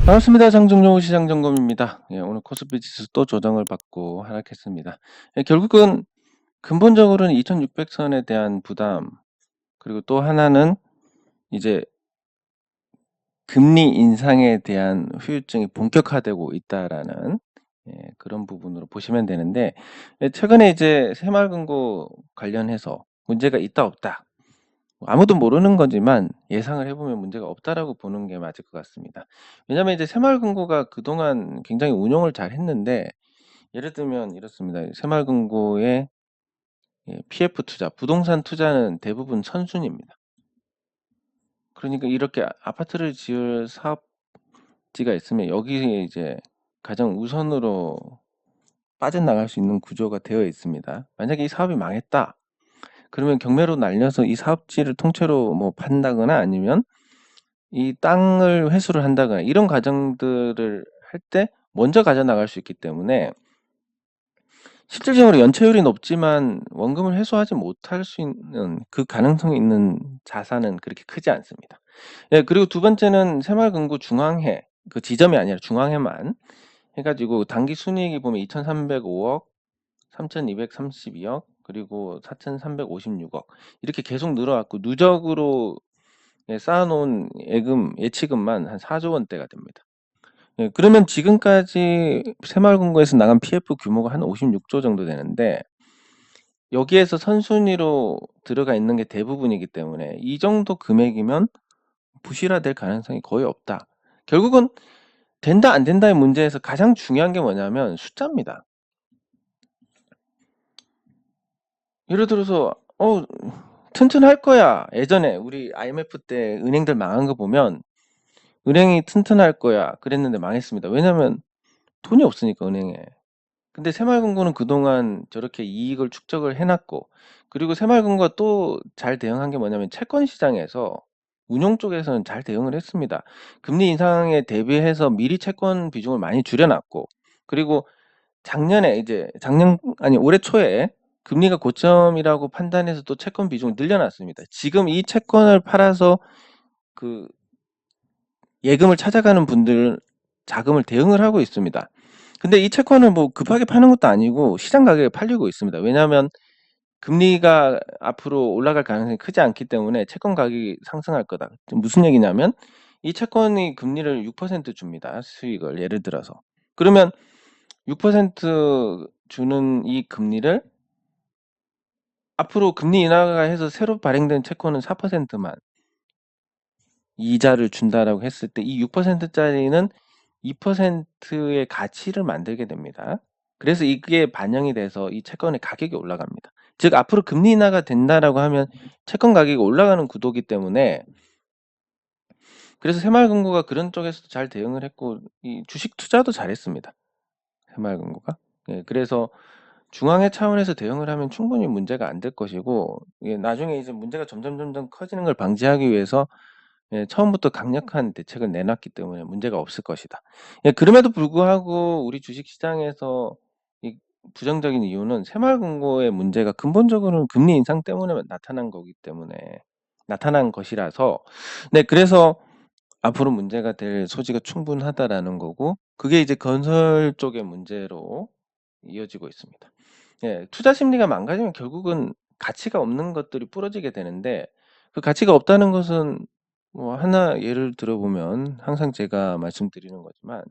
반갑습니다. 장정용 시장점검입니다. 예, 오늘 코스피 지수 또 조정을 받고 하락했습니다. 예, 결국은 근본적으로는 2600선에 대한 부담, 그리고 또 하나는 이제 금리 인상에 대한 후유증이 본격화되고 있다라는 그런 부분으로 보시면 되는데, 최근에 이제 새마을금고 관련해서 문제가 있다 없다, 아무도 모르는 거지만 예상을 해보면 문제가 없다라고 보는 게 맞을 것 같습니다. 왜냐하면 이제 새마을금고가 그동안 굉장히 운용을 잘 했는데, 예를 들면 이렇습니다. 새마을금고의 PF 투자, 부동산 투자는 대부분 선순위입니다. 그러니까 이렇게 아파트를 지을 사업지가 있으면 여기에 이제 가장 우선으로 빠져나갈 수 있는 구조가 되어 있습니다. 만약에 이 사업이 망했다, 그러면 경매로 날려서 이 사업지를 통째로 뭐 판다거나 아니면 이 땅을 회수를 한다거나 이런 과정들을 할 때 먼저 가져나갈 수 있기 때문에 실질적으로 연체율이 높지만 원금을 회수하지 못할 수 있는 그 가능성이 있는 자산은 그렇게 크지 않습니다. 예, 그리고 두 번째는 새마을금고 중앙회, 그 지점이 아니라 중앙회만 해가지고 단기 순이익이 보면 2,305억, 3,232억, 그리고 4,356억 이렇게 계속 늘어왔고 누적으로 쌓아놓은 예치금만 한 4조 원대가 됩니다. 예, 그러면 지금까지 새마을금고에서 나간 PF 규모가 한 56조 정도 되는데, 여기에서 선순위로 들어가 있는 게 대부분이기 때문에 이 정도 금액이면 부실화될 가능성이 거의 없다. 결국은 된다 안 된다의 문제에서 가장 중요한 게 뭐냐면 숫자입니다. 예를 들어서 튼튼할 거야. 예전에 우리 IMF 때 은행들 망한 거 보면 은행이 튼튼할 거야 그랬는데 망했습니다. 왜냐면 돈이 없으니까 은행에. 근데 새마을금고는 그동안 저렇게 이익을 축적을 해놨고, 그리고 새마을금고가 또 잘 대응한 게 뭐냐면 채권 시장에서 운용 쪽에서는 잘 대응을 했습니다. 금리 인상에 대비해서 미리 채권 비중을 많이 줄여놨고, 그리고 올해 초에 금리가 고점이라고 판단해서 또 채권 비중을 늘려놨습니다. 지금 이 채권을 팔아서 그 예금을 찾아가는 분들 자금을 대응을 하고 있습니다. 근데 이 채권을 뭐 급하게 파는 것도 아니고 시장 가격에 팔리고 있습니다. 왜냐하면 금리가 앞으로 올라갈 가능성이 크지 않기 때문에 채권 가격이 상승할 거다. 무슨 얘기냐면 이 채권이 금리를 6% 줍니다. 수익을 예를 들어서. 그러면 6% 주는 이 금리를 앞으로 금리 인하가 해서 새로 발행된 채권은 4%만 이자를 준다라고 했을 때 이 6%짜리는 2%의 가치를 만들게 됩니다. 그래서 이게 반영이 돼서 이 채권의 가격이 올라갑니다. 즉 앞으로 금리 인하가 된다라고 하면 채권 가격이 올라가는 구도이기 때문에, 그래서 새마을금고가 그런 쪽에서도 잘 대응을 했고 이 주식 투자도 잘했습니다. 새마을금고가. 예, 그래서 중앙회 차원에서 대응을 하면 충분히 문제가 안 될 것이고, 나중에 이제 문제가 점점 커지는 걸 방지하기 위해서 처음부터 강력한 대책을 내놨기 때문에 문제가 없을 것이다. 그럼에도 불구하고 우리 주식시장에서 이 부정적인 이유는 새마을금고의 문제가 근본적으로는 금리 인상 때문에 나타난 것이라서, 네, 그래서 앞으로 문제가 될 소지가 충분하다라는 거고, 그게 이제 건설 쪽의 문제로 이어지고 있습니다. 예, 투자 심리가 망가지면 결국은 가치가 없는 것들이 부러지게 되는데, 그 가치가 없다는 것은 뭐 하나 예를 들어보면 항상 제가 말씀드리는 거지만,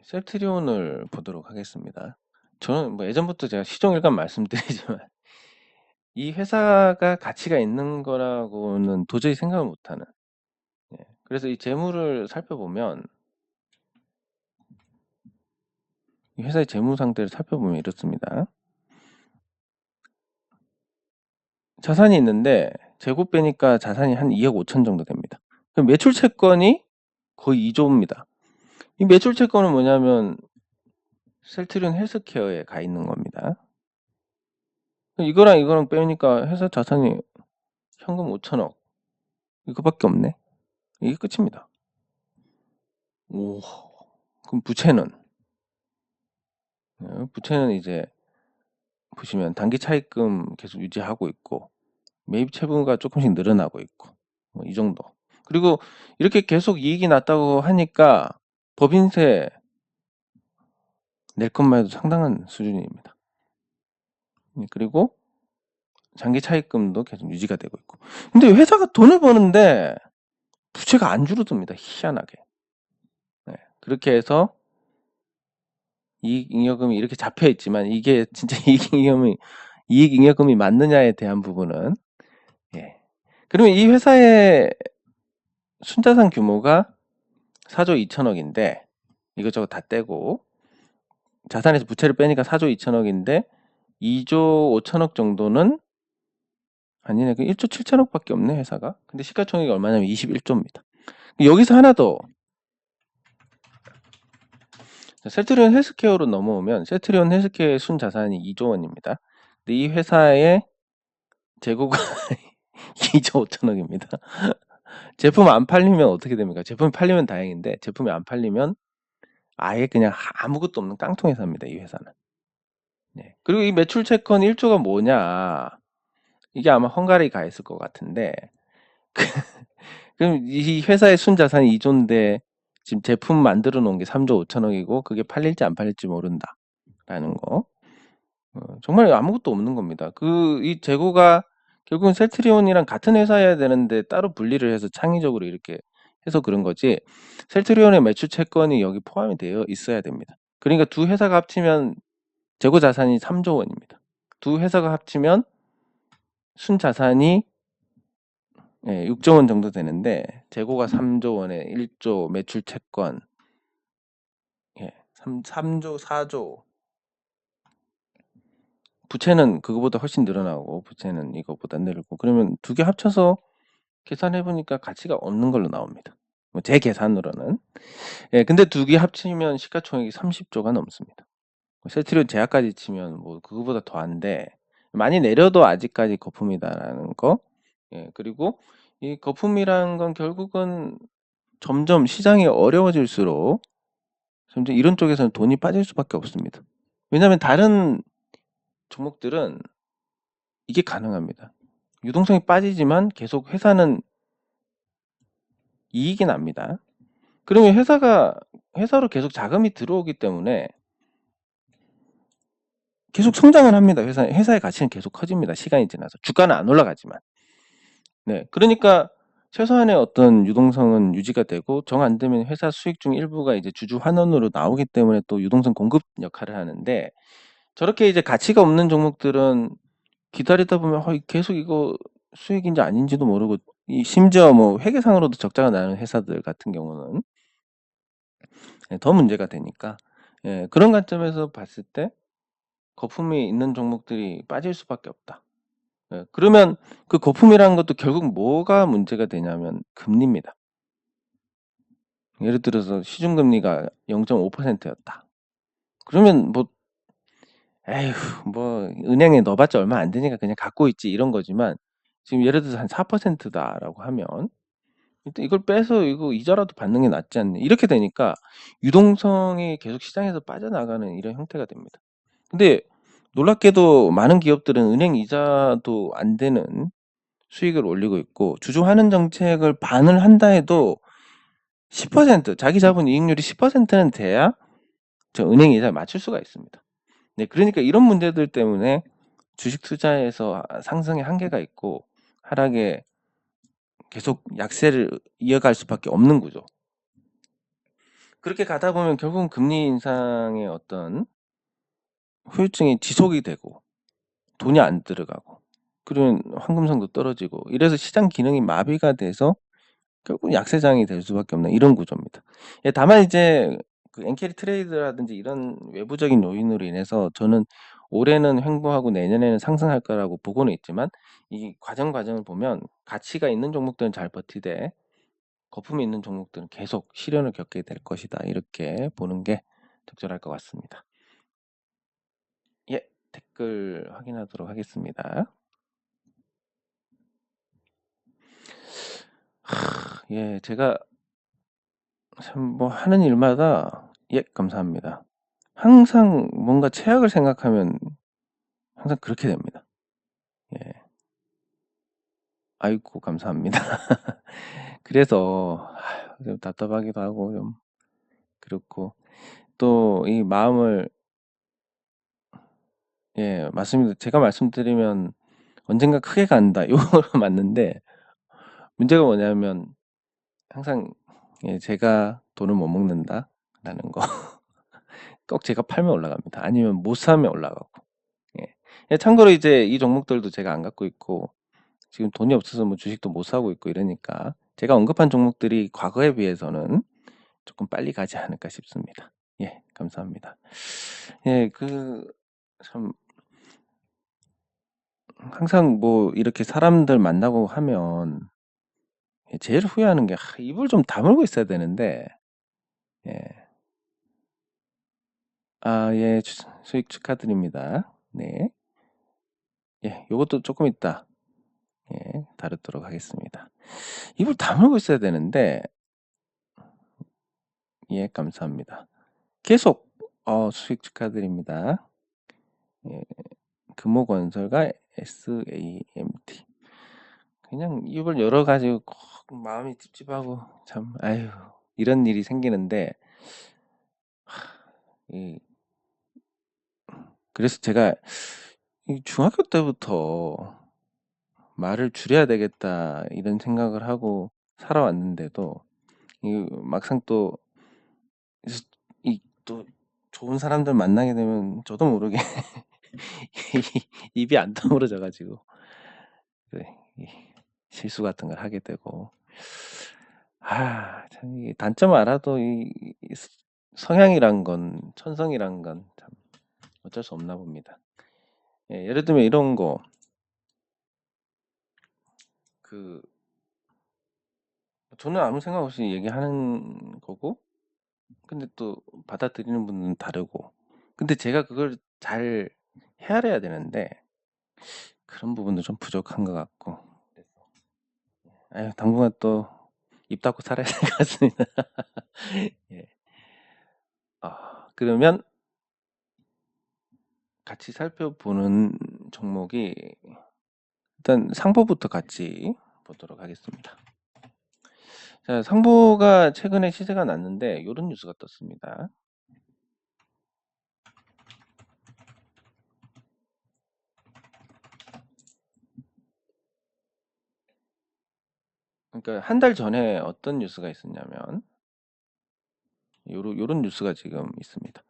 셀트리온을 보도록 하겠습니다. 저는 뭐 예전부터 제가 시종일관 말씀드리지만 이 회사가 가치가 있는 거라고는 도저히 생각을 못하는, 그래서 이 재물을 살펴보면, 이 회사의 재무 상태를 살펴보면 이렇습니다. 자산이 있는데 재고 빼니까 자산이 한 2억 5천 정도 됩니다. 그럼 매출 채권이 거의 2조입니다. 이 매출 채권은 뭐냐면 셀트리온 헬스케어에 가 있는 겁니다. 이거랑 빼니까 회사 자산이 현금 5천억 이거밖에 없네. 이게 끝입니다. 오, 그럼 부채는 이제 보시면 단기 차입금 계속 유지하고 있고, 매입 채무가 조금씩 늘어나고 있고 뭐 이 정도. 그리고 이렇게 계속 이익이 났다고 하니까 법인세 낼 것만 해도 상당한 수준입니다. 그리고 장기 차입금도 계속 유지가 되고 있고. 근데 회사가 돈을 버는데 부채가 안 줄어듭니다. 희한하게. 네, 그렇게 해서 이익잉여금이 이렇게 잡혀 있지만 이게 진짜 이익잉여금이 맞느냐에 대한 부분은 예. 그러면 이 회사의 순자산 규모가 4조 2천억인데 이것저것 다 떼고 자산에서 부채를 빼니까 4조 2천억인데 2조 5천억 정도는 아니네. 1조 7천억밖에 없네 회사가. 근데 시가총액이 얼마냐면 21조입니다. 여기서 하나 더 셀트리온 헬스케어로 넘어오면 셀트리온 헬스케어의 순자산이 2조 원입니다. 근데 이 회사의 재고가 2조 5천억입니다. 제품 안 팔리면 어떻게 됩니까? 제품이 팔리면 다행인데 제품이 안 팔리면 아예 그냥 아무것도 없는 깡통 회사입니다. 이 회사는. 네. 그리고 이 매출 채권 1조가 뭐냐? 이게 아마 헝가리가 했을 것 같은데 그럼 이 회사의 순자산이 2조인데 지금 제품 만들어 놓은 게 3조 5천억이고 그게 팔릴지 안 팔릴지 모른다라는 거. 정말 아무것도 없는 겁니다. 이 재고가 결국은 셀트리온이랑 같은 회사여야 되는데 따로 분리를 해서 창의적으로 이렇게 해서 그런 거지. 셀트리온의 매출 채권이 여기 포함이 되어 있어야 됩니다. 그러니까 두 회사가 합치면 재고 자산이 3조 원입니다. 두 회사가 합치면 순자산이 6조 원 정도 되는데 재고가 3조 원에 1조 매출 채권 3조 4조 부채는 그거보다 훨씬 늘어나고 부채는 이거보다 늘고 그러면 두 개 합쳐서 계산해 보니까 가치가 없는 걸로 나옵니다. 제 계산으로는. 근데 두 개 합치면 시가총액이 30조가 넘습니다. 셀트리온 제약까지 치면 뭐 그거보다 더한데 많이 내려도 아직까지 거품이다라는 거. 그리고 이 거품이란 건 결국은 점점 시장이 어려워질수록 점점 이런 쪽에서는 돈이 빠질 수밖에 없습니다. 왜냐하면 다른 종목들은 이게 가능합니다. 유동성이 빠지지만 계속 회사는 이익이 납니다. 그러면 회사로 계속 자금이 들어오기 때문에 계속 성장을 합니다. 회사의 가치는 계속 커집니다. 시간이 지나서. 주가는 안 올라가지만. 네. 그러니까 최소한의 어떤 유동성은 유지가 되고 정 안 되면 회사 수익 중 일부가 이제 주주 환원으로 나오기 때문에 또 유동성 공급 역할을 하는데 저렇게 이제 가치가 없는 종목들은 기다리다 보면 계속 이거 수익인지 아닌지도 모르고 심지어 뭐 회계상으로도 적자가 나는 회사들 같은 경우는 더 문제가 되니까 그런 관점에서 봤을 때 거품이 있는 종목들이 빠질 수밖에 없다. 그러면 그 거품이라는 것도 결국 뭐가 문제가 되냐면 금리입니다. 예를 들어서 시중금리가 0.5%였다. 그러면 뭐 은행에 넣어봤자 얼마 안 되니까 그냥 갖고 있지 이런 거지만 지금 예를 들어서 한 4%다라고 하면 이걸 빼서 이거 이자라도 받는 게 낫지 않냐 이렇게 되니까 유동성이 계속 시장에서 빠져나가는 이런 형태가 됩니다. 근데 놀랍게도 많은 기업들은 은행 이자도 안 되는 수익을 올리고 있고 주주 환원 정책을 반을 한다 해도 10% 자기 자본 이익률이 10%는 돼야 저 은행 이자를 맞출 수가 있습니다. 네, 그러니까 이런 문제들 때문에 주식 투자에서 상승의 한계가 있고 하락에 계속 약세를 이어갈 수밖에 없는 구조. 그렇게 가다 보면 결국은 금리 인상의 어떤 후유증이 지속이 되고 돈이 안 들어가고 그러면 황금성도 떨어지고 이래서 시장 기능이 마비가 돼서 결국 약세장이 될 수밖에 없는 이런 구조입니다. 다만 이제 그 엔캐리 트레이드라든지 이런 외부적인 요인으로 인해서 저는 올해는 횡보하고 내년에는 상승할 거라고 보고는 있지만 이 과정을 보면 가치가 있는 종목들은 잘 버티되 거품이 있는 종목들은 계속 시련을 겪게 될 것이다. 이렇게 보는 게 적절할 것 같습니다. 댓글 확인하도록 하겠습니다. 제가 참 뭐 하는 일마다 감사합니다. 항상 뭔가 최악을 생각하면 항상 그렇게 됩니다. 아이고 감사합니다. 그래서 좀 답답하기도 하고 좀 그렇고 또 이 마음을 예 맞습니다. 제가 말씀드리면 "언젠가 크게 간다." 요거는 맞는데 문제가 뭐냐면 항상 예 제가 '돈을 못 먹는다.'라는 거. 꼭 제가 팔면 올라갑니다. 아니면 못 사면 올라가고. 예. 예 참고로 이제 이 종목들도 제가 안 갖고 있고 지금 돈이 없어서 뭐 주식도 못 사고 있고 이러니까 제가 언급한 종목들이 과거에 비해서는 조금 빨리 가지 않을까 싶습니다. 예 감사합니다. 예 참 항상 뭐 이렇게 사람들 만나고 하면 예 제일 후회하는 게 입을 좀 다물고 있어야 되는데 예. 예. 수익 축하드립니다. 네. 예. 요것도 쪼끔 이따 예 다루도록 하겠습니다. 입을 다물고 있어야 되는데 예 감사합니다. 계속 수익 축하드립니다. 예. 금호건설과 SAMT. 그냥 입을 열어 가지고 꼭 마음이 찝찝하고 참 아유 이런 일이 생기는데 이 그래서 제가 이 중학교 때부터 '말을 줄여야 되겠다.' 이런 생각을 하고 살아왔는데도 이 막상 또 이 또 좋은 사람들 만나게 되면 저도 모르게 이 입이 안 다물어져 가지고 네 이 실수 같은 걸 하게 되고 참 이게 단점을 알아도 이 성향이란 건 천성이란 건 참 어쩔 수 없나 봅니다. 예 예를 들면 이런 거 그 저는 아무 생각 없이 얘기하는 거고 근데 또 받아들이는 분은 다르고 근데 제가 그걸 잘 헤아려야 되는데 그런 부분도 좀 부족한 것 같고 아유 당분간 또 입 닫고 살아야 될 것 같습니다. 예. 그러면 같이 살펴보는 종목이 일단 상보부터 같이 보도록 하겠습니다. 자 상보가 최근에 시세가 났는데 요런 뉴스가 떴습니다. 그러니까 한 달 전에 어떤 뉴스가 있었냐면 요런 뉴스가 지금 있습니다.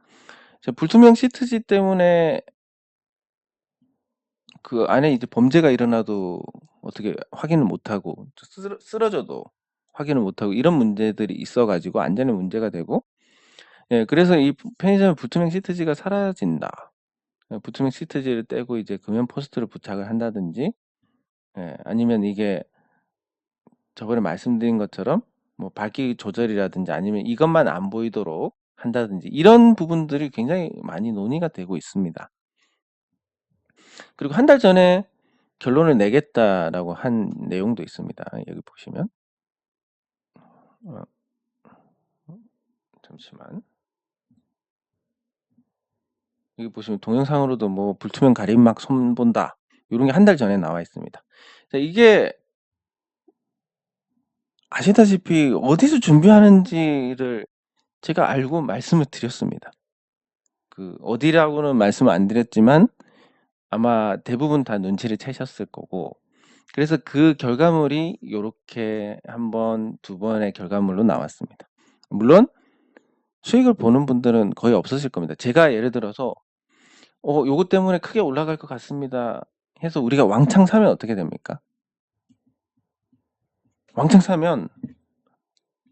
불투명 시트지 때문에 그 안에 이제 범죄가 일어나도 어떻게 확인을 못하고 쓰러져도 확인을 못하고 이런 문제들이 있어 가지고 안전에 문제가 되고 예 그래서 이 편의점에 불투명 시트지가 사라진다. 불투명 시트지를 떼고 이제 금연 포스트를 부착을 한다든지 예 아니면 이게 저번에 말씀드린 것처럼 뭐 밝기 조절이라든지 아니면 이것만 안 보이도록 한다든지 이런 부분들이 굉장히 많이 논의가 되고 있습니다. 그리고 한 달 전에 결론을 내겠다라고 한 내용도 있습니다. 여기 보시면. 어 잠시만. 여기 보시면 동영상으로도 뭐 "불투명 가림막 손본다." 요런 게 한 달 전에 나와 있습니다. 자 이게 아시다시피 어디서 준비하는지를 제가 알고 말씀을 드렸습니다. 어디라고는 말씀을 안 드렸지만 아마 대부분 다 눈치를 채셨을 거고 그래서 그 결과물이 요렇게 1 번, 2 번의 결과물로 나왔습니다. 물론 수익을 보는 분들은 거의 없으실 겁니다. 제가 예를 들어서 요것 때문에 크게 올라갈 것 같습니다." 해서 우리가 왕창 사면 어떻게 됩니까? 왕창 사면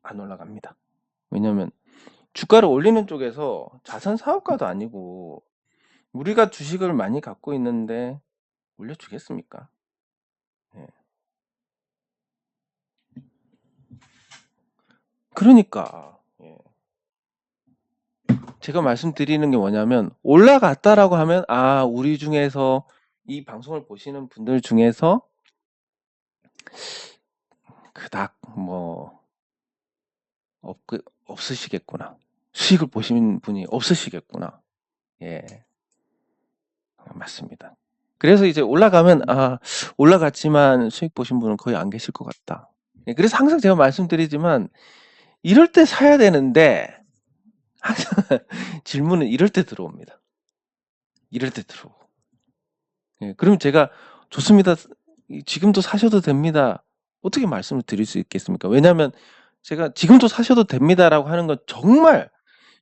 안 올라갑니다. 왜냐면 주가를 올리는 쪽에서 자선 사업가도 아니고 우리가 주식을 많이 갖고 있는데 올려주겠습니까? 예. 그러니까. 예. 제가 말씀드리는 게 뭐냐면 올라갔다라고 하면 우리 중에서 이 방송을 보시는 분들 중에서 그닥 뭐 없으시겠구나. 수익을 보신 분이 없으시겠구나. 예. 맞습니다. 그래서 이제 올라가면 올라갔지만 수익 보신 분은 거의 안 계실 것 같다. 예, 그래서 항상 제가 말씀드리지만 이럴 때 사야 되는데 항상 질문은 이럴 때 들어옵니다. 이럴 때 들어오고. 예, 그럼 제가 좋습니다. 지금도 사셔도 됩니다. 어떻게 말씀을 드릴 수 있겠습니까? 왜냐하면 제가 지금도 사셔도 됩니다라고 하는 건 정말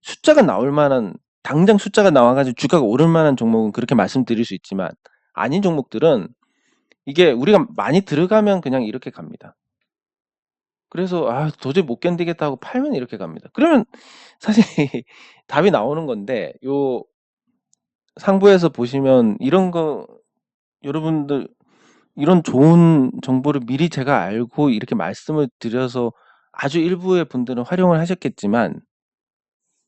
숫자가 나올 만한, 당장 숫자가 나와가지고 주가가 오를 만한 종목은 그렇게 말씀드릴 수 있지만 아닌 종목들은 이게 우리가 많이 들어가면 그냥 이렇게 갑니다. 그래서 도저히 못 견디겠다 하고 팔면 이렇게 갑니다. 그러면 사실 답이 나오는 건데, 요 상부에서 보시면 이런 거 여러분들 이런 좋은 정보를 미리 제가 알고 이렇게 말씀을 드려서 아주 일부의 분들은 활용을 하셨겠지만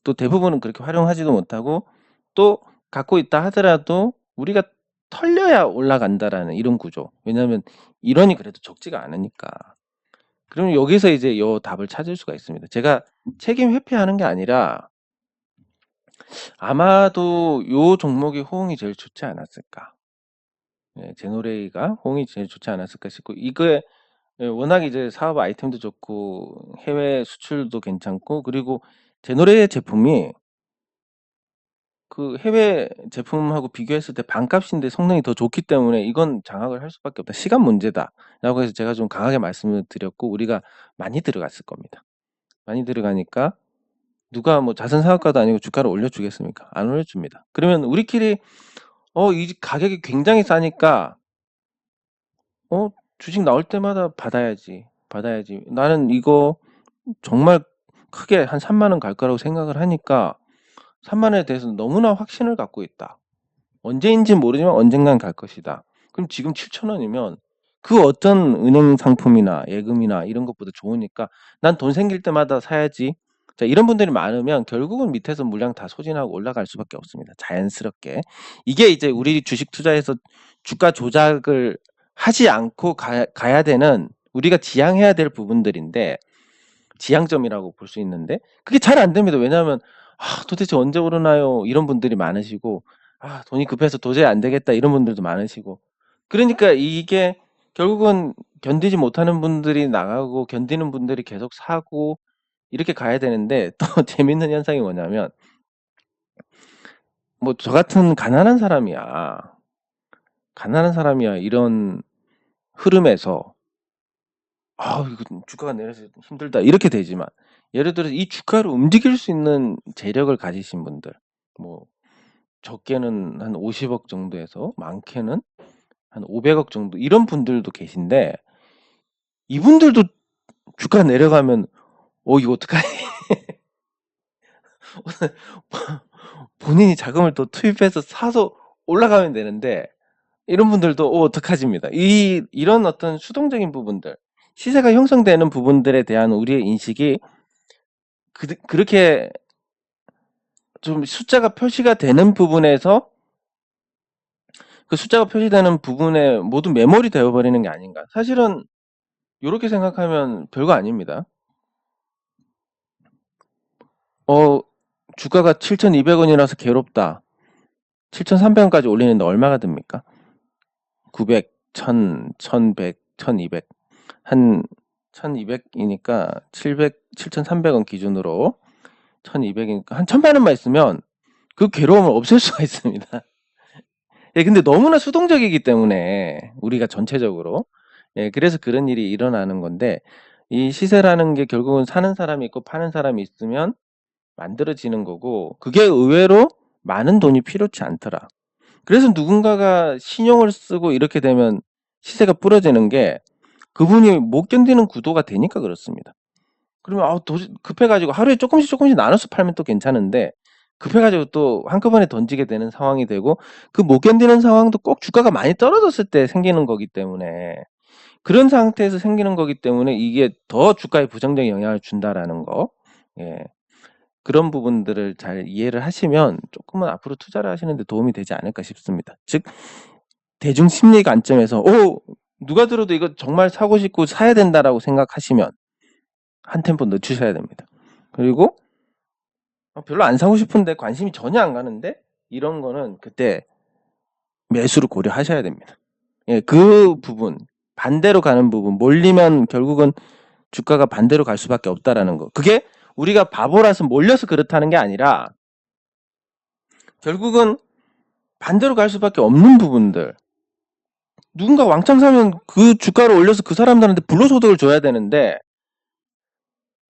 또 대부분은 그렇게 활용하지도 못하고 또 갖고 있다 하더라도 우리가 털려야 올라간다라는 이런 구조. 왜냐하면 인원이 그래도 적지가 않으니까. 그러면 여기서 이제 요 답을 찾을 수가 있습니다. 제가 책임 회피하는 게 아니라 아마도 요 종목이 호응이 제일 좋지 않았을까. 예, 제노레이가 호응이 제일 좋지 않았을까 싶고, 이거에 워낙 이제 사업 아이템도 좋고 해외 수출도 괜찮고, 그리고 제노레이 제품이 그 해외 제품하고 비교했을 때 반값인데 성능이 더 좋기 때문에 이건 장악을 할 수밖에 없다. 시간 문제다라고 해서 제가 좀 강하게 말씀을 드렸고, 우리가 많이 들어갔을 겁니다. 많이 들어가니까 누가 뭐 자선 사업가도 아니고 주가를 올려주겠습니까? 안 올려줍니다. 그러면 우리끼리 이 가격이 굉장히 싸니까 주식 나올 때마다 받아야지. 나는 이거 정말 크게 한 3만 원 갈 거라고 생각을 하니까 3만 원에 대해서 너무나 확신을 갖고 있다. 언제인지 모르지만 언젠간 갈 것이다. 그럼 지금 7천 원이면 그 어떤 은행 상품이나 예금이나 이런 것보다 좋으니까 난 돈 생길 때마다 사야지. 자, 이런 분들이 많으면 결국은 밑에서 물량 다 소진하고 올라갈 수밖에 없습니다. 자연스럽게. 이게 이제 우리 주식 투자에서 주가 조작을 하지 않고 가야 되는, 우리가 지향해야 될 부분들인데, 지향점이라고 볼 수 있는데 그게 잘 안 됩니다. 왜냐하면 도대체 언제 오르나요? 이런 분들이 많으시고, 돈이 급해서 도저히 안 되겠다 이런 분들도 많으시고, 그러니까 이게 결국은 견디지 못하는 분들이 나가고 견디는 분들이 계속 사고 이렇게 가야 되는데, 또 재밌는 현상이 뭐냐면, 뭐 저 같은 가난한 사람이야 이런 흐름에서 이거 주가가 내려서 힘들다 이렇게 되지만, 예를 들어서 이 주가를 움직일 수 있는 재력을 가지신 분들, 뭐 적게는 한 50억 정도에서 많게는 한 500억 정도 이런 분들도 계신데, 이분들도 주가 내려가면 이거 어떡하지? 본인이 자금을 또 투입해서 사서 올라가면 되는데, 이런 분들도 어떡하지입니다. 이런 어떤 수동적인 부분들, 시세가 형성되는 부분들에 대한 우리의 인식이 그렇게 좀 숫자가 표시가 되는 부분에서, 그 숫자가 표시되는 부분에 모두 매몰이 되어버리는 게 아닌가. 사실은 이렇게 생각하면 별거 아닙니다. 주가가 7,200원이라서 괴롭다. 7,300원까지 올리는데 얼마가 듭니까? 900, 1000, 1100, 1200. 한 1200이니까 7,300원 기준으로 1200이니까 한 1000만 원만 있으면 그 괴로움을 없앨 수가 있습니다. 예, 근데 너무나 수동적이기 때문에 우리가 전체적으로, 그래서 그런 일이 일어나는 건데, 이 시세라는 게 결국은 사는 사람이 있고 파는 사람이 있으면 만들어지는 거고, 그게 의외로 많은 돈이 필요치 않더라. 그래서 누군가가 신용을 쓰고 이렇게 되면 시세가 부러지는 게, 그분이 못 견디는 구도가 되니까 그렇습니다. 그러면 급해가지고 하루에 조금씩 나눠서 팔면 또 괜찮은데, 급해가지고 또 한꺼번에 던지게 되는 상황이 되고, 그 못 견디는 상황도 꼭 주가가 많이 떨어졌을 때 생기는 거기 때문에, 그런 상태에서 생기는 거기 때문에 이게 더 주가에 부정적인 영향을 준다라는 거. 예. 그런 부분들을 잘 이해를 하시면 조금은 앞으로 투자를 하시는데 도움이 되지 않을까 싶습니다. 즉, 대중 심리 관점에서 누가 들어도 이거 정말 사고 싶고 사야 된다라고 생각하시면 한 템포 늦추셔야 됩니다. 그리고 별로 안 사고 싶은데 관심이 전혀 안 가는데, 이런 거는 그때 매수를 고려하셔야 됩니다. 예, 그 부분 반대로 가는 부분 몰리면 결국은 주가가 반대로 갈 수밖에 없다라는 거. 그게 우리가 바보라서 몰려서 그렇다는 게 아니라 결국은 반대로 갈 수밖에 없는 부분들. 누군가 왕창 사면 그 주가를 올려서 그 사람들한테 불로소득을 줘야 되는데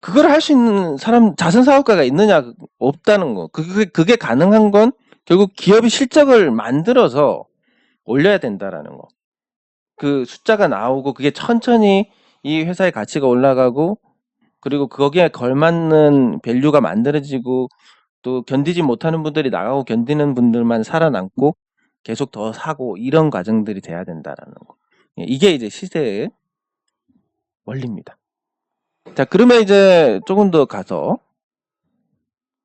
그걸 할 수 있는 사람 자선 사업가가 있느냐 없다는 거. 그게 가능한 건 결국 기업이 실적을 만들어서 올려야 된다라는 거. 그 숫자가 나오고 그게 천천히 이 회사의 가치가 올라가고 그리고 거기에 걸맞는 밸류가 만들어지고 또 견디지 못하는 분들이 나가고 견디는 분들만 살아남고 계속 더 사고 이런 과정들이 돼야 된다라는 거. 이게 이제 시세의 원리입니다. 자, 그러면 이제 조금 더 가서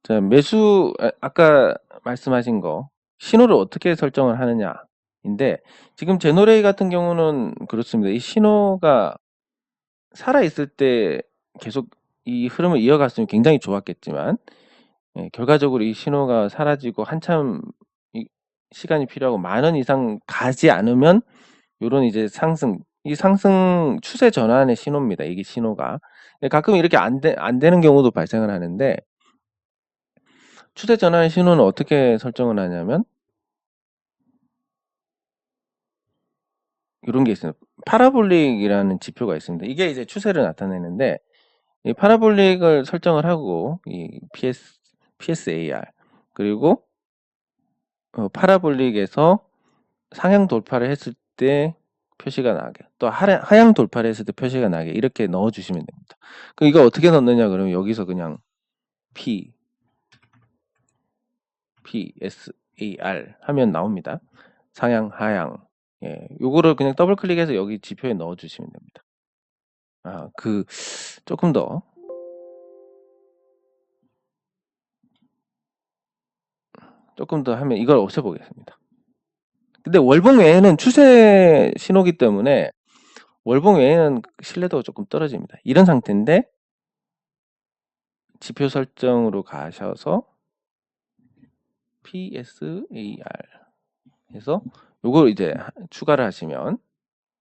자, 매수 아까 말씀하신 거 신호를 어떻게 설정을 하느냐인데 지금 제노레이 같은 경우는 그렇습니다. 이 신호가 살아 있을 때 계속 이 흐름을 이어갔으면 굉장히 좋았겠지만 결과적으로 이 신호가 사라지고 한참 시간이 필요하고 만 원 이상 가지 않으면 요런 이제 상승 추세 전환의 신호입니다. 이게 신호가 가끔 이렇게 안 되는 경우도 발생을 하는데 추세 전환의 신호는 어떻게 설정을 하냐면 이런 게 있어요. 파라볼릭이라는 지표가 있습니다. 이게 이제 추세를 나타내는데 이 파라볼릭을 설정을 하고 이 PSAR 그리고 파라볼릭에서 상향 돌파를 했을 때 표시가 나게 또 하향 돌파를 했을 때 표시가 나게 이렇게 넣어주시면 됩니다. 그럼 이거 어떻게 넣느냐 그러면 여기서 그냥 PSAR 하면 나옵니다. 상향 하향 요거를 그냥 더블 클릭해서 여기 지표에 넣어주시면 됩니다. 조금 더 하면 이걸 없애보겠습니다. 근데 월봉 외에는 추세 신호기 때문에 월봉 외에는 신뢰도가 조금 떨어집니다. 이런 상태인데 지표 설정으로 가셔서 PSAR 해서 요걸 이제 추가를 하시면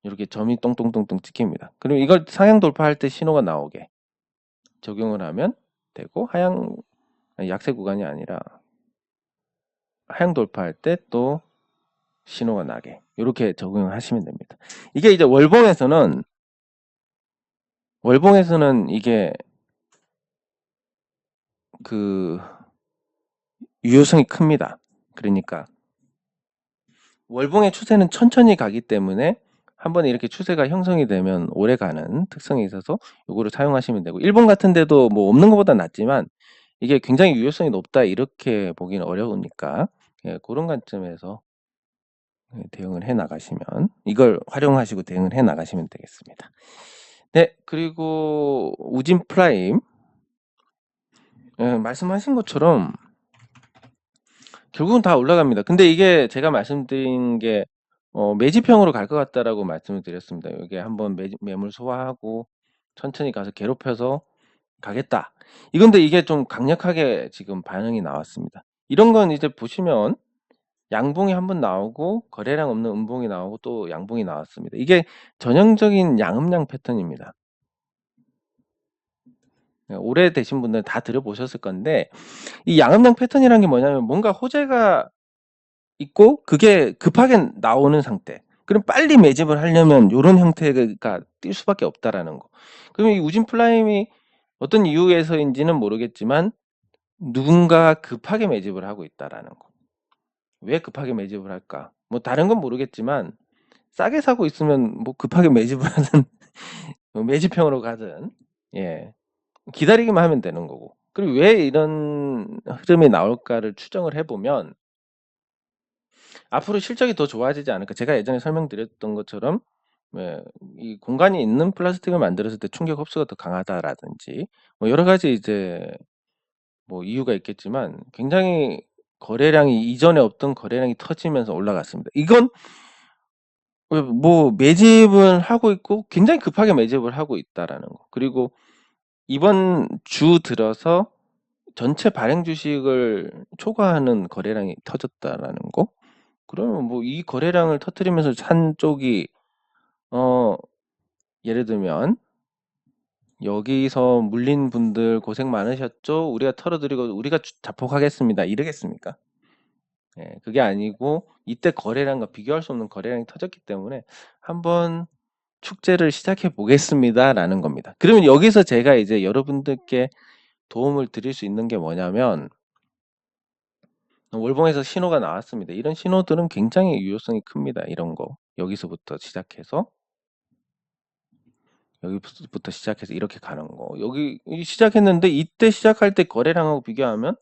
이렇게 점이 똥똥똥똥 찍힙니다. 그럼 이걸 상향 돌파할 때 신호가 나오게 적용을 하면 되고 약세 구간이 아니라 하향 돌파할 때 또 신호가 나게 이렇게 적용을 하시면 됩니다. 이게 이제 월봉에서는 이게 그 유효성이 큽니다. 그러니까 월봉의 추세는 천천히 가기 때문에 한번 이렇게 추세가 형성이 되면 오래 가는 특성이 있어서 요거를 사용하시면 되고 일본 같은 데도 뭐 없는 것보다 낫지만 이게 굉장히 유효성이 높다 이렇게 보기는 어려우니까 그런 관점에서 대응을 해 나가시면 이걸 활용하시고 대응을 해 나가시면 되겠습니다. 네, 그리고 우진 프라임 말씀하신 것처럼 결국은 다 올라갑니다. 근데 이게 제가 말씀드린 게 매집형으로 갈 것 같다라고 말씀을 드렸습니다. 이게 한번 매물 소화하고 천천히 가서 괴롭혀서 가겠다. 이건데 이게 좀 강력하게 지금 반응이 나왔습니다. 이런 건 이제 보시면 양봉이 한번 나오고 거래량 없는 음봉이 나오고 또 양봉이 나왔습니다. 이게 전형적인 양음양 패턴입니다. 오래 되신 분들은 다 들어보셨을 건데 이 양음양 패턴이라는 게 뭐냐면 뭔가 호재가 있고 그게 급하게 나오는 상태. 그럼 빨리 매집을 하려면 이런 형태가 뛸 수밖에 없다라는 거. 그러면 이 우진 플라임이 어떤 이유에서인지는 모르겠지만 누군가 급하게 매집을 하고 있다라는 거. 왜 급하게 매집을 할까? 뭐 다른 건 모르겠지만 싸게 사고 있으면 뭐 급하게 매집을 하든 매집형으로 가든 기다리기만 하면 되는 거고. 그리고 왜 이런 흐름이 나올까를 추정을 해보면 앞으로 실적이 더 좋아지지 않을까. 제가 예전에 설명드렸던 것처럼 이 공간이 있는 플라스틱을 만들었을 때 충격 흡수가 더 강하다라든지 뭐 여러 가지 이제 뭐 이유가 있겠지만 굉장히 거래량이 이전에 없던 거래량이 터지면서 올라갔습니다. 이건 뭐 매집을 하고 있고 굉장히 급하게 매집을 하고 있다라는 거. 그리고 이번 주 들어서 전체 발행 주식을 초과하는 거래량이 터졌다라는 거. 그러면 뭐 이 거래량을 터뜨리면서 산 쪽이 예를 들면 여기서 물린 분들 고생 많으셨죠? 우리가 털어드리고 우리가 자폭하겠습니다. 이러겠습니까? 예, 그게 아니고 이때 거래량과 비교할 수 없는 거래량이 터졌기 때문에 한번 축제를 시작해 보겠습니다라는 겁니다. 그러면 여기서 제가 이제 여러분들께 도움을 드릴 수 있는 게 뭐냐면 월봉에서 신호가 나왔습니다. 이런 신호들은 굉장히 유효성이 큽니다. 이런 거 여기서부터 시작해서 이렇게 가는 거. 여기 시작했는데 이때 시작할 때 거래량하고 비교하면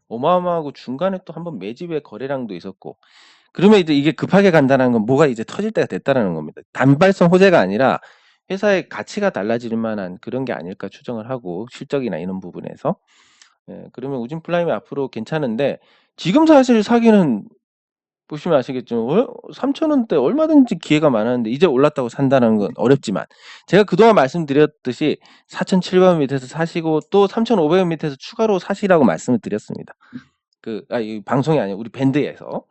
어마어마하고 중간에 또 한번 매집의 거래량도 있었고 그러면 이제 이게 급하게 간다는 건 뭐가 이제 터질 때가 됐다라는 겁니다. 단발성 호재가 아니라 회사의 가치가 달라질 만한 그런 게 아닐까 추정을 하고 실적이나 이런 부분에서 그러면 우진플라임이 앞으로 괜찮은데 지금 사실 사기는 보시면 아시겠지만 3,000원대 얼마든지 기회가 많았는데 이제 올랐다고 산다는 건 어렵지만 제가 그동안 말씀드렸듯이 4,700원 밑에서 사시고 또 3,500원 밑에서 추가로 사시라고 말씀을 드렸습니다. 이 방송이 아니라 우리 밴드에서.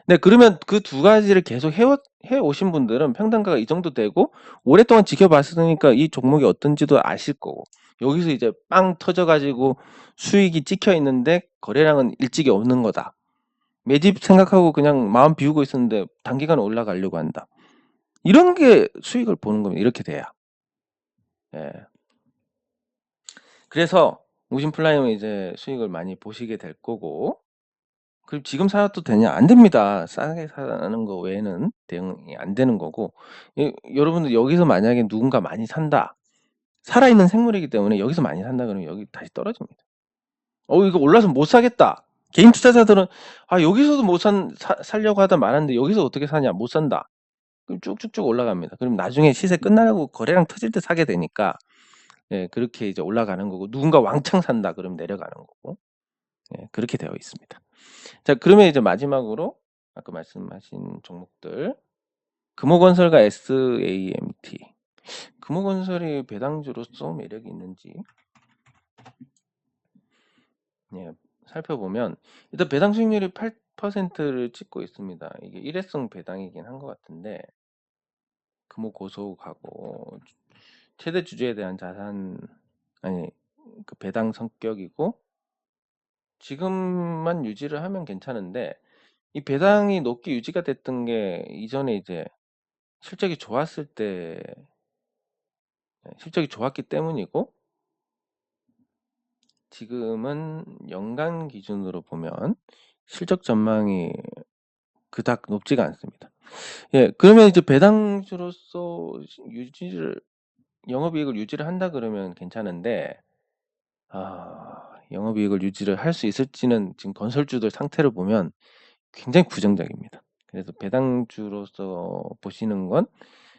네, 그러면 그 두 가지를 계속 해 오신 분들은 평단가가 이 정도 되고 오랫동안 지켜봤으니까 이 종목이 어떤지도 아실 거고 여기서 이제 빵 터져가지고 수익이 찍혀 있는데 거래량은 일찍이 없는 거다. 매집 생각하고 그냥 마음 비우고 있었는데 단기간에 올라가려고 한다. 이런 게 수익을 보는 겁니다. 이렇게 돼야. 예. 그래서 우신플라임은 이제 수익을 많이 보시게 될 거고 그럼 지금 사도 되냐? 안 됩니다. 싸게 사는 거 외에는 대응이 안 되는 거고 여러분들 여기서 만약에 누군가 많이 산다. 살아있는 생물이기 때문에 여기서 많이 산다 그러면 여기 다시 떨어집니다. 이거 올라서 못 사겠다. 개인 투자자들은 여기서도 못 살려고 하다 말았는데 여기서 어떻게 사냐? 못 산다. 그럼 쭉쭉쭉 올라갑니다. 그럼 나중에 시세 끝나고 거래량 터질 때 사게 되니까 그렇게 이제 올라가는 거고 누군가 왕창 산다 그러면 내려가는 거고 그렇게 되어 있습니다. 자, 그러면 이제 마지막으로 아까 말씀하신 종목들 금호건설과 SAMT 금호건설이 배당주로서 매력이 있는지 살펴보면 일단 배당 수익률이 8%를 찍고 있습니다. 이게 일회성 배당이긴 한 것 같은데 금호고속하고 최대 주주에 대한 자산 그 배당 성격이고 지금만 유지를 하면 괜찮은데 이 배당이 높게 유지가 됐던 게 이전에 이제 실적이 좋았을 때 실적이 좋았기 때문이고 지금은 연간 기준으로 보면 실적 전망이 그닥 높지가 않습니다. 그러면 이제 배당주로서 영업이익을 유지를 한다 그러면 괜찮은데 영업이익을 유지를 할 수 있을지는 지금 건설주들 상태를 보면 굉장히 부정적입니다. 그래서 배당주로서 보시는 건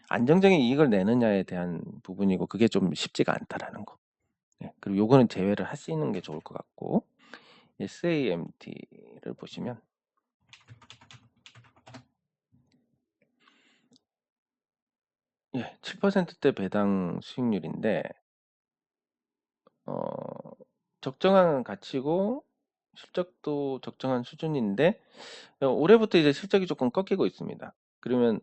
안정적인 이익을 내느냐에 대한 부분이고 그게 좀 쉽지가 않다라는 거. 그리고 요거는 제외를 할 수 있는 게 좋을 것 같고 SAMT를 보시면 7%대 배당 수익률인데 적정한 가치고 실적도 적정한 수준인데 올해부터 이제 실적이 조금 꺾이고 있습니다. 그러면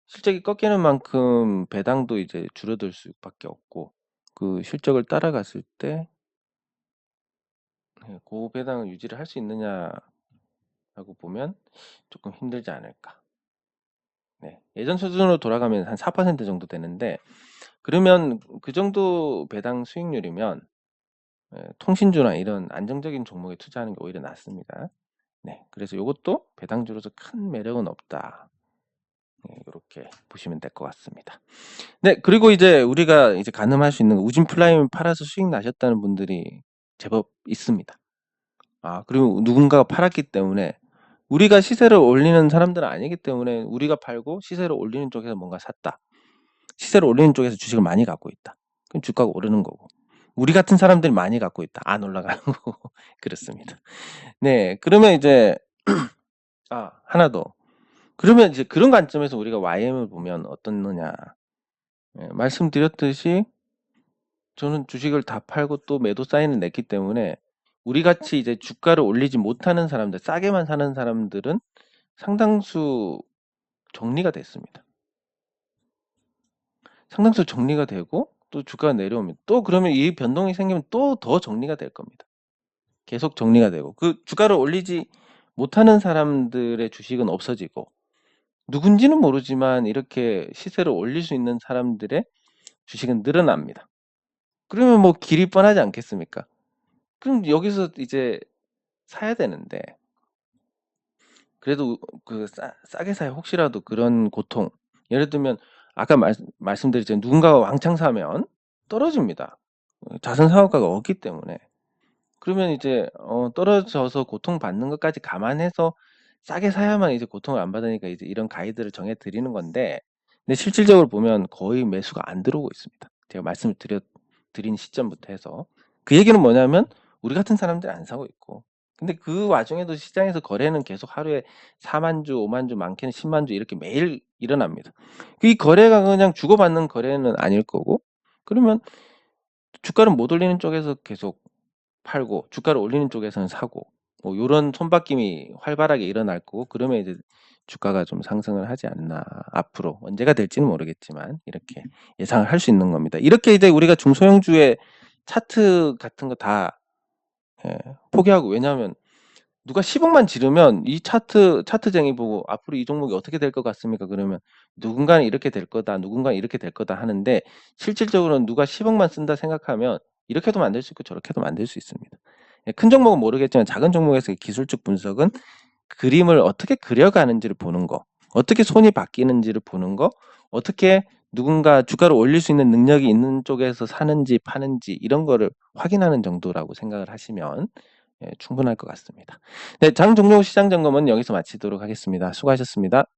실적이 꺾이는 만큼 배당도 이제 줄어들 수밖에 없고 그 실적을 따라갔을 때 고배당을 유지를 할 수 있느냐라고 보면 조금 힘들지 않을까. 예전 수준으로 돌아가면 한 4% 정도 되는데 그러면 그 정도 배당 수익률이면 통신주나 이런 안정적인 종목에 투자하는 게 오히려 낫습니다. 그래서 이것도 배당주로서 큰 매력은 없다. 이렇게 보시면 될 것 같습니다. 그리고 이제 우리가 이제 가늠할 수 있는 우진플라임 팔아서 수익 나셨다는 분들이 제법 있습니다. 그리고 누군가가 팔았기 때문에 우리가 시세를 올리는 사람들은 아니기 때문에 우리가 팔고 시세를 올리는 쪽에서 뭔가 샀다. 시세를 올리는 쪽에서 주식을 많이 갖고 있다. 그럼 주가가 오르는 거고. 우리 같은 사람들이 많이 갖고 있다. 안 올라가는 거고. 그렇습니다. 그러면 이제 하나 더. 그러면 이제 그런 관점에서 우리가 YM을 보면 어떻느냐. 말씀드렸듯이 저는 주식을 다 팔고 또 매도 사인을 냈기 때문에 우리 같이 이제 주가를 올리지 못하는 사람들, 싸게만 사는 사람들은 상당수 정리가 됐습니다. 상당수 정리가 되고 또 주가가 내려오면 또 그러면 이 변동이 생기면 또 더 정리가 될 겁니다. 계속 정리가 되고 그 주가를 올리지 못하는 사람들의 주식은 없어지고 누군지는 모르지만 이렇게 시세를 올릴 수 있는 사람들의 주식은 늘어납니다. 그러면 뭐 길이 뻔하지 않겠습니까? 그럼 여기서 이제 사야 되는데 그래도 그 싸게 사야 혹시라도 그런 고통 예를 들면 아까 말씀드렸지만 누군가가 왕창 사면 떨어집니다. 자선 사업가가 없기 때문에. 그러면 이제 떨어져서 고통받는 것까지 감안해서 싸게 사야만 이제 고통을 안 받으니까 이제 이런 가이드를 정해 드리는 건데 근데 실질적으로 보면 거의 매수가 안 들어오고 있습니다. 제가 말씀을 드린 시점부터 해서. 그 얘기는 뭐냐면 우리 같은 사람들이 안 사고 있고 근데 그 와중에도 시장에서 거래는 계속 하루에 4만 주, 5만 주, 많게는 10만 주 이렇게 매일 일어납니다. 이 거래가 그냥 주고받는 거래는 아닐 거고 그러면 주가를 못 올리는 쪽에서 계속 팔고 주가를 올리는 쪽에서는 사고 뭐 요런 손바뀜이 활발하게 일어날 거고 그러면 이제 주가가 좀 상승을 하지 않나 앞으로 언제가 될지는 모르겠지만 이렇게 예상을 할 수 있는 겁니다. 이렇게 이제 우리가 중소형주의 차트 같은 거 다 포기하고 왜냐하면 누가 10억만 지르면 이 차트쟁이 보고 앞으로 이 종목이 어떻게 될 것 같습니까? 그러면 누군가는 이렇게 될 거다, 누군가는 이렇게 될 거다 하는데 실질적으로는 누가 10억만 쓴다 생각하면 이렇게도 만들 수 있고 저렇게도 만들 수 있습니다. 큰 종목은 모르겠지만 작은 종목에서의 기술적 분석은 그림을 어떻게 그려가는지를 보는 거, 어떻게 손이 바뀌는지를 보는 거, 어떻게 누군가 주가를 올릴 수 있는 능력이 있는 쪽에서 사는지 파는지 이런 거를 확인하는 정도라고 생각을 하시면 충분할 것 같습니다. 네, 장 종료 시장 점검은 여기서 마치도록 하겠습니다. 수고하셨습니다.